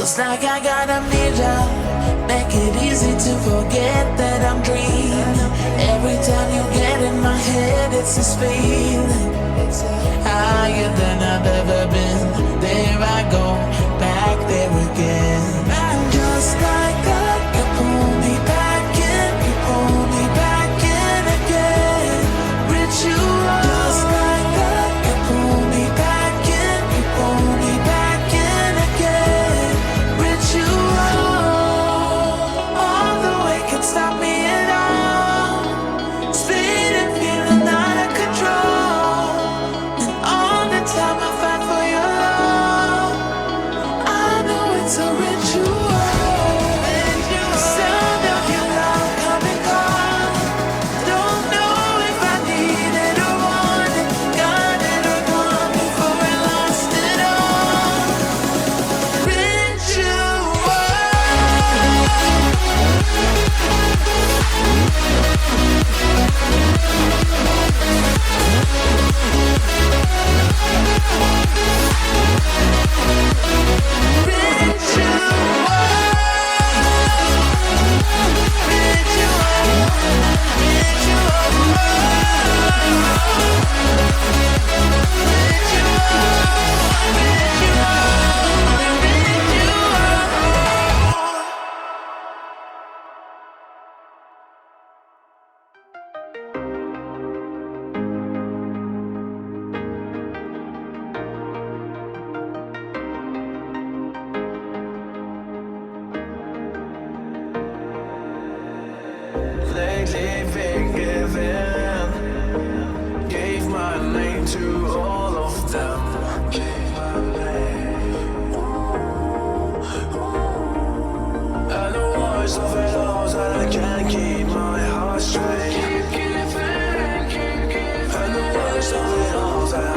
Feels like I got amnesia. Make it easy to forget that I'm dreaming. Every time you get in my head, it's this feeling. Higher than I've ever been. There I go, back there again. And just like that, you pull me back in. You pull me back in again. Ritual. Just like that, you pull me back in. You pull me back in again. Ritual. All the way can stop me at all. Speed and feeling out of control. And all the time I fight for your love. I know it's a ritual. The sound of your love coming on. Don't know if I need it or want it. Got it or gone before I lost it all. Ritual. Lately been giving, gave my name to all of them. Gave my name. And the worst of it all is that I can't keep my heart straight. Keep giving, keep giving. And the worst of it all is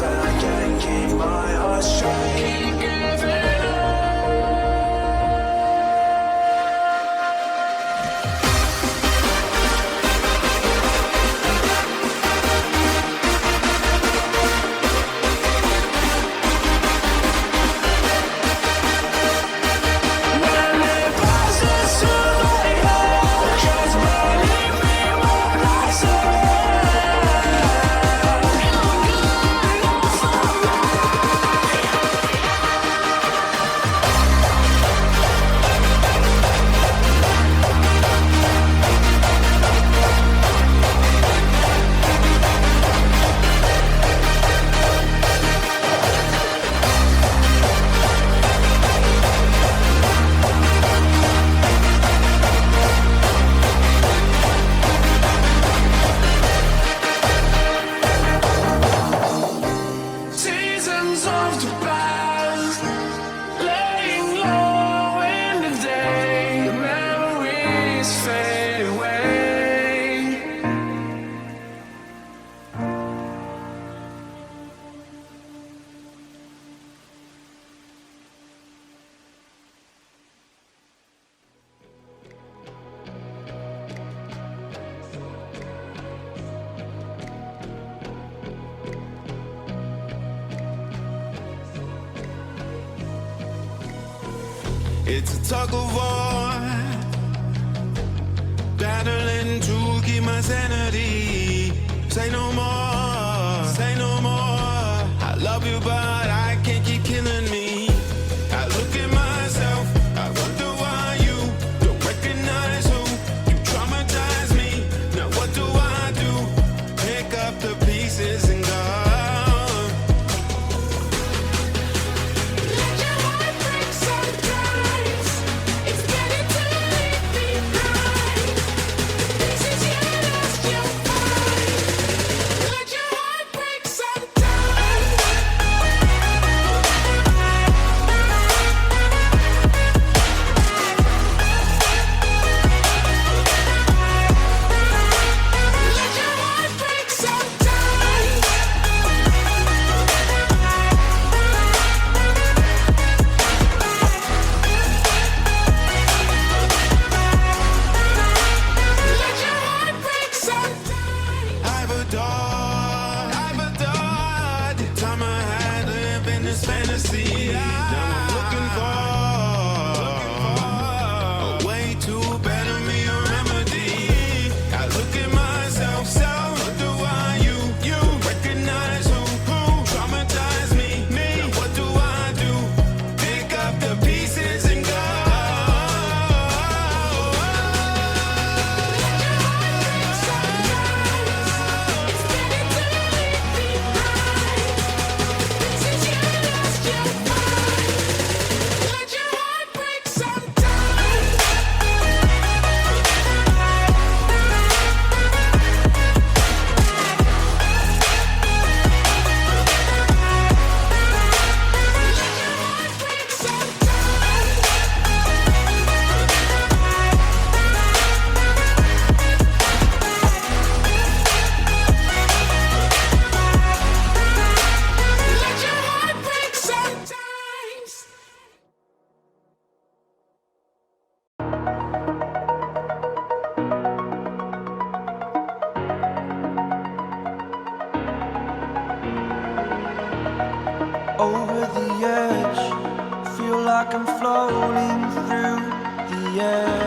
that I can't keep my heart straight. Keep giving. It's a tug of war, battling to keep my sanity. Say no more, say no more. I love you, but I can't keep killing me. I look at myself, I wonder why you don't recognize who you traumatize me. Now what do I do? Pick up the pieces and go. Over the edge, feel like I'm floating through the air.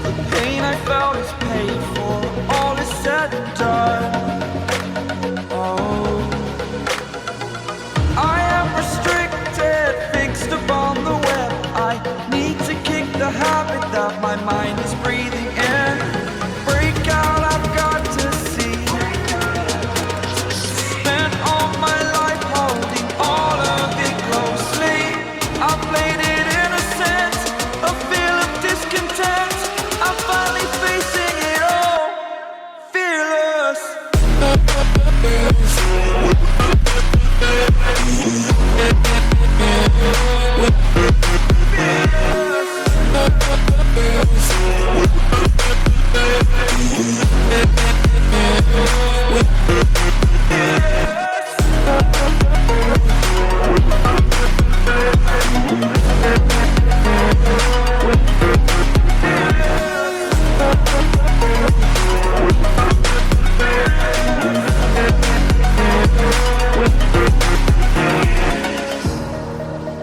The pain I felt is paid for, all is said and done. Oh, I am restricted, fixed upon the web. I need to kick the habit that my mind is breathing in. Break out, I've got to see.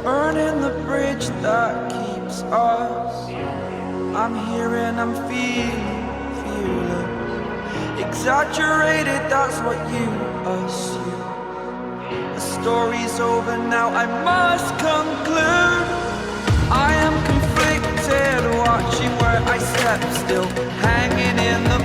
Burning the bridge that keeps us. I'm here and I'm fearless. Exaggerated, that's what you assume. The story's over now, I must conclude. I am conflicted, watching where I step still, hanging in the